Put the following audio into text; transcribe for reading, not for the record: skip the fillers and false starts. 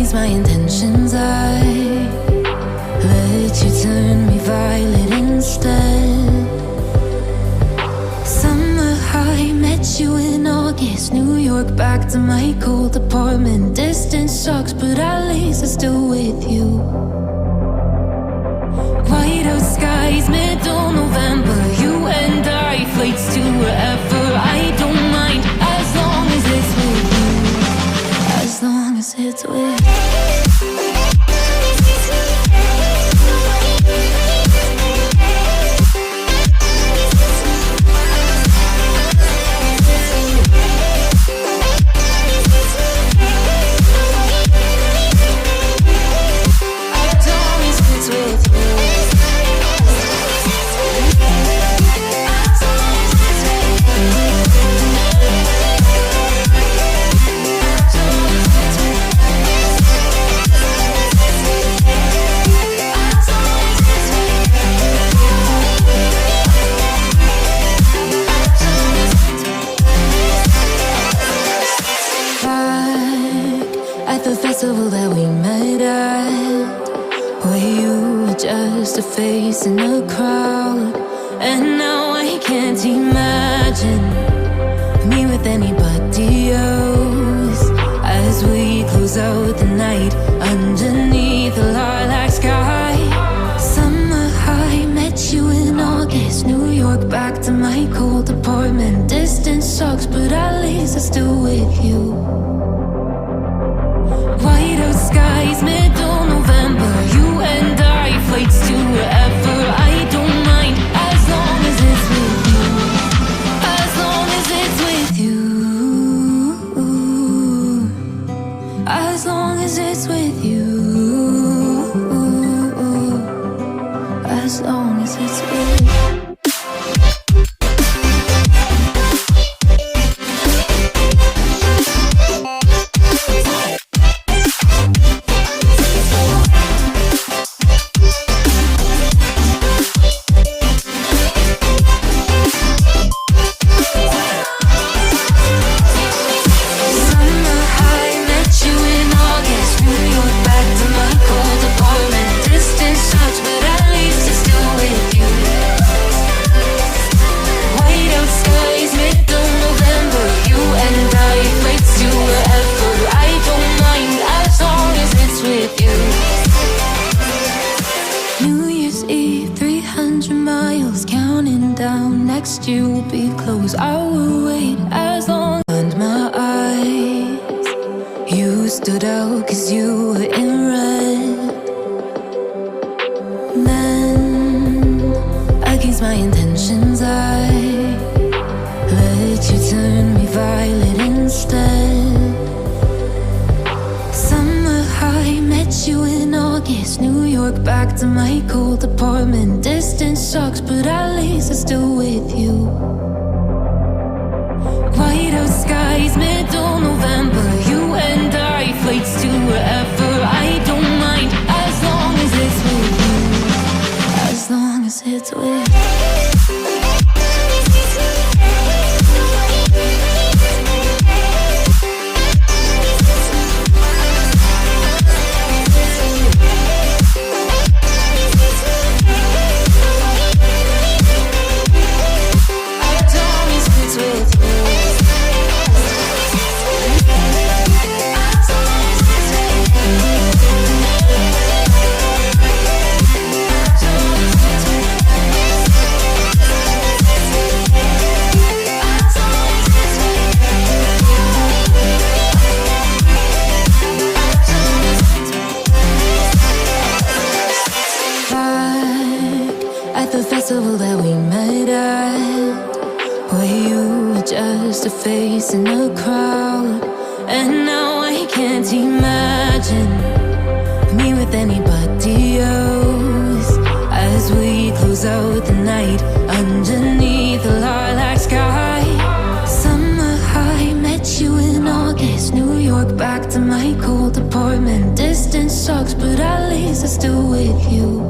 Against my intentions, I let you turn me violet instead. Summer high, met you in August. New York, back to my cold apartment. Distance sucks, but at least I'm still with you. White out skies, middle November. You and I, flights to wherever. I don't mind, as long as it's with you. As long as it's with you. That we met at, where you were just a face in a crowd. And now I can't imagine me with anybody else. As we close out the night underneath the lilac sky. Summer high, met you in August. New York, back to my cold apartment. Distance sucks, but at least I'm still with you. White out skies, middle November. You and I, flights to wherever. I don't mind, as long as it's with you. As long as it's with you. As long as it's with you. As long as it's with you. You will be close, I will wait as long as my eyes. You stood out cause you were in red. Then, against my intentions, I let you turn me violet instead. Summer high, met you in August. New York, back to my cold apartment. Distance sucks, but at least I'm still with you. White out skies, middle November. You and I, flights to wherever. I don't mind, as long as it's with you. As long as it's with you. That we met at, where you were just a face in a crowd. And now I can't imagine me with anybody else. As we close out the night underneath the lilac sky. Summer high, met you in August. New York, back to my cold apartment. Distance sucks, but at least I'm still with you.